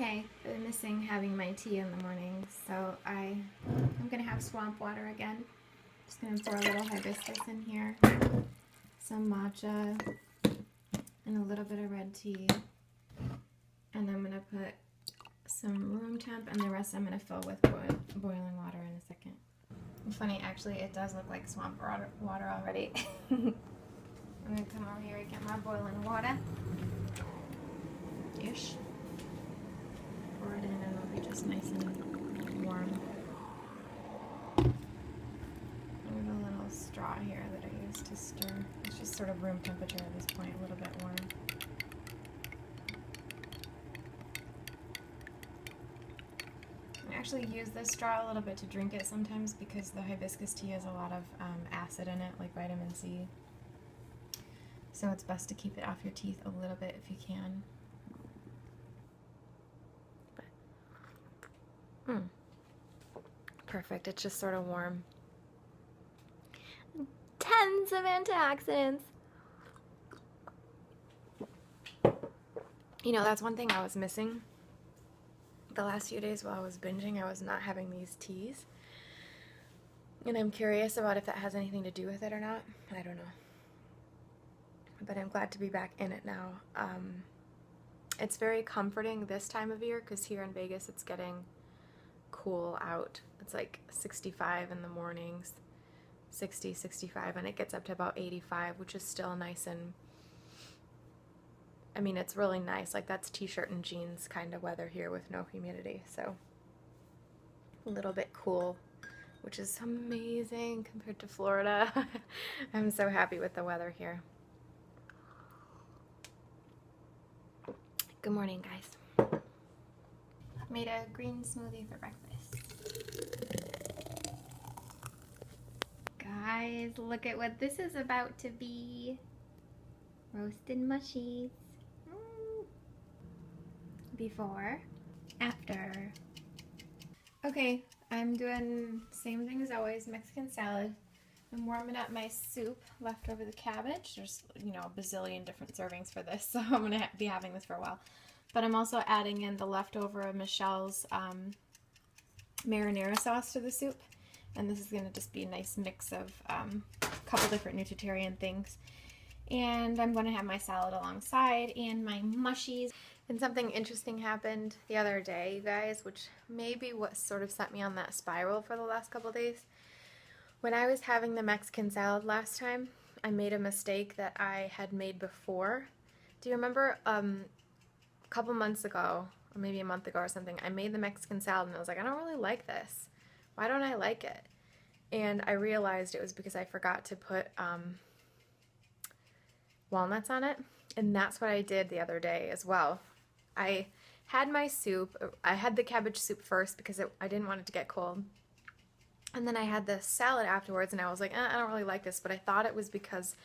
Okay, been missing having my tea in the morning, so I'm gonna have swamp water again. Just gonna pour a little hibiscus in here, some matcha, and a little bit of red tea. And I'm gonna put some room temp, and the rest I'm gonna fill with boiling water in a second. Funny, actually, it does look like swamp water already. I'm gonna come over here and get my boiling water. Ish. Pour it in and it'll be just nice and warm. I have a little straw here that I use to stir. It's just sort of room temperature at this point, a little bit warm. I actually use this straw a little bit to drink it sometimes because the hibiscus tea has a lot of acid in it, like vitamin C. So it's best to keep it off your teeth a little bit if you can. Perfect, it's just sort of warm. Tons of antioxidants. You know, that's one thing I was missing the last few days while I was binging. I was not having these teas. And I'm curious about if that has anything to do with it or not. I don't know. But I'm glad to be back in it now. It's very comforting this time of year because here in Vegas it's getting cool out. It's like 65 in the mornings, 60, 65, and it gets up to about 85, which is still nice. And I mean, it's really nice. Like, that's t-shirt and jeans kind of weather here with no humidity, so a little bit cool, which is amazing compared to Florida. I'm so happy with the weather here. Good morning, guys. Made a green smoothie for breakfast. Guys, look at what this is about to be. Roasted mushies. Before, after. Okay, I'm doing same thing as always, Mexican salad. I'm warming up my soup, left over the cabbage. There's, you know, a bazillion different servings for this, so I'm gonna be having this for a while. But I'm also adding in the leftover of Michelle's marinara sauce to the soup. And this is going to just be a nice mix of a couple different Nutritarian things. And I'm going to have my salad alongside and my mushies. And something interesting happened the other day, you guys, which may be what sort of set me on that spiral for the last couple days. When I was having the Mexican salad last time, I made a mistake that I had made before. Do you remember a couple months ago, or maybe a month ago or something, I made the Mexican salad and I was like, I don't really like this. Why don't I like it? And I realized it was because I forgot to put walnuts on it. And that's what I did the other day as well. I had my soup. I had the cabbage soup first because I didn't want it to get cold. And then I had the salad afterwards and I was like, I don't really like this. But I thought it was because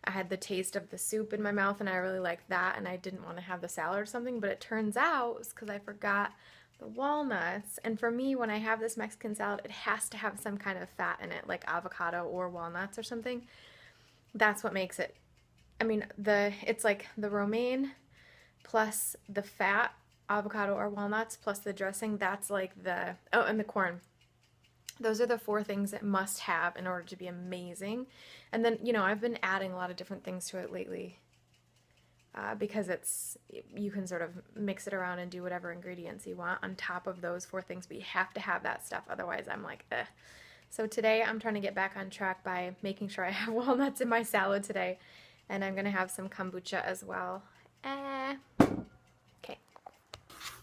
I had the taste of the soup in my mouth and I really liked that and I didn't want to have the salad or something. But it turns out it's because I forgot the walnuts. And for me, when I have this Mexican salad, it has to have some kind of fat in it, like avocado or walnuts or something. That's what makes it. I mean, it's like the romaine plus the fat, avocado or walnuts, plus the dressing. That's like and the corn. Those are the four things it must have in order to be amazing. And then, you know, I've been adding a lot of different things to it lately. Because you can sort of mix it around and do whatever ingredients you want on top of those four things, but you have to have that stuff, otherwise I'm like, eh. So today I'm trying to get back on track by making sure I have walnuts in my salad today, and I'm going to have some kombucha as well. Okay.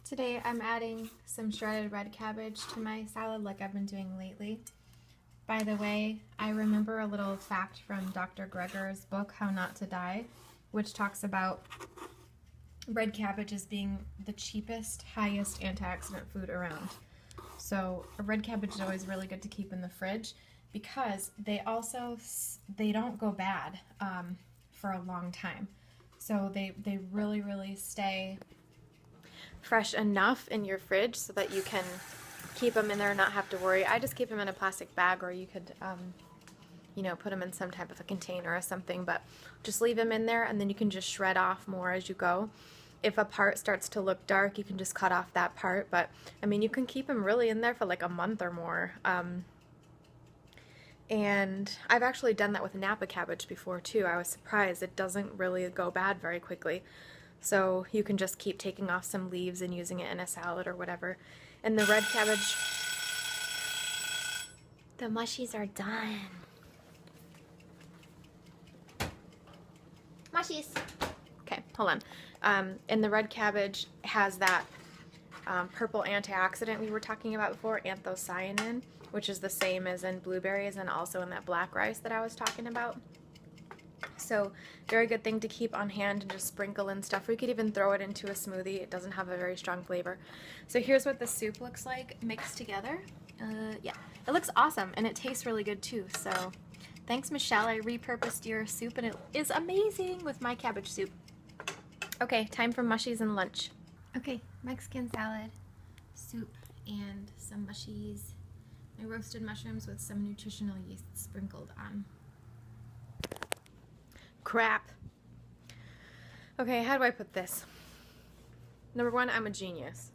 Today I'm adding some shredded red cabbage to my salad like I've been doing lately. By the way, I remember a little fact from Dr. Greger's book, How Not to Die, which talks about red cabbage as being the cheapest, highest antioxidant food around. So a red cabbage is always really good to keep in the fridge because they don't go bad for a long time. So they really, really stay fresh enough in your fridge so that you can keep them in there and not have to worry. I just keep them in a plastic bag, or you could you know, put them in some type of a container or something, but just leave them in there and then you can just shred off more as you go. if a part starts to look dark, you can just cut off that part. But I mean, you can keep them really in there for like a month or more. And I've actually done that with Napa cabbage before too. I was surprised. It doesn't really go bad very quickly. So you can just keep taking off some leaves and using it in a salad or whatever. And the red cabbage, the mushies are done. Mushies. Okay, hold on. And the red cabbage has that purple antioxidant we were talking about before, anthocyanin, which is the same as in blueberries and also in that black rice that I was talking about. So very good thing to keep on hand and just sprinkle in stuff. We could even throw it into a smoothie. It doesn't have a very strong flavor. So here's what the soup looks like mixed together. Yeah, it looks awesome and it tastes really good too. So thanks, Michelle. I repurposed your soup and it is amazing with my cabbage soup. Okay, time for mushies and lunch. Okay, Mexican salad, soup, and some mushies. My roasted mushrooms with some nutritional yeast sprinkled on. Crap. Okay, how do I put this? Number one, I'm a genius.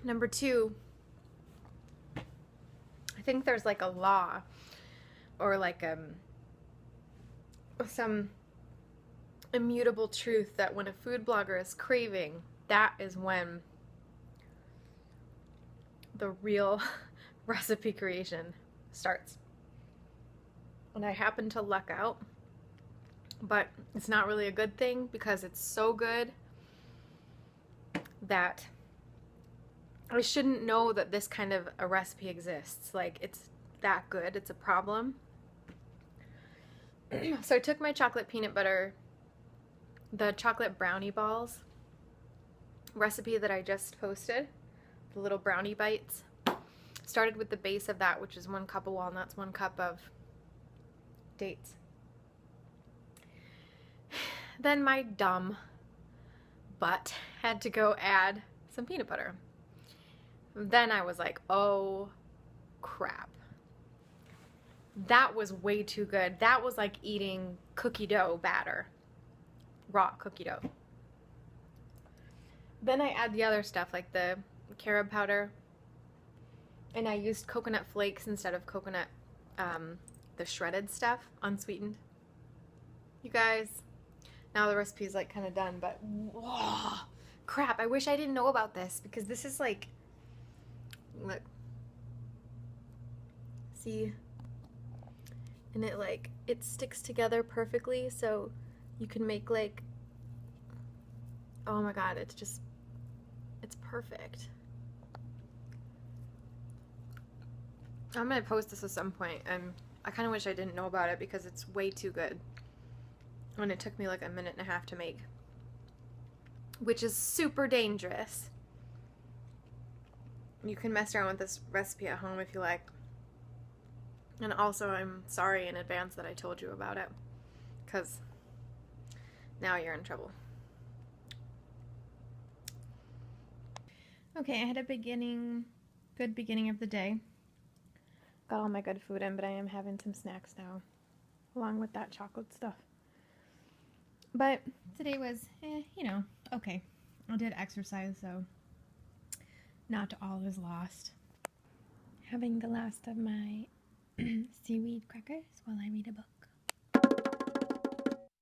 Number two, I think there's like a law or like some immutable truth that when a food blogger is craving, that is when the real recipe creation starts. And I happen to luck out, but it's not really a good thing because it's so good that I shouldn't know that this kind of a recipe exists. Like, it's that good. It's a problem. So I took my chocolate peanut butter, the chocolate brownie balls recipe that I just posted, the little brownie bites. Started with the base of that, which is 1 cup of walnuts, 1 cup of dates. Then my dumb butt had to go add some peanut butter. Then I was like, oh crap. That was way too good. That was like eating cookie dough batter. Raw cookie dough. Then I add the other stuff like the carob powder. And I used coconut flakes instead of coconut, the shredded stuff, unsweetened. You guys, now the recipe's like kind of done, but whoa, crap, I wish I didn't know about this because this is like, look, see, and it like, it sticks together perfectly, so you can make like, oh my god, it's just, it's perfect. I'm gonna post this at some point, and I kind of wish I didn't know about it because it's way too good. And it took me like 1.5 minutes to make, which is super dangerous. You can mess around with this recipe at home if you like. And also, I'm sorry in advance that I told you about it, because now you're in trouble. Okay, I had a good beginning of the day. Got all my good food in, but I am having some snacks now, along with that chocolate stuff. But today was, you know, okay. I did exercise, so not all is lost. Having the last of my seaweed crackers while I read a book.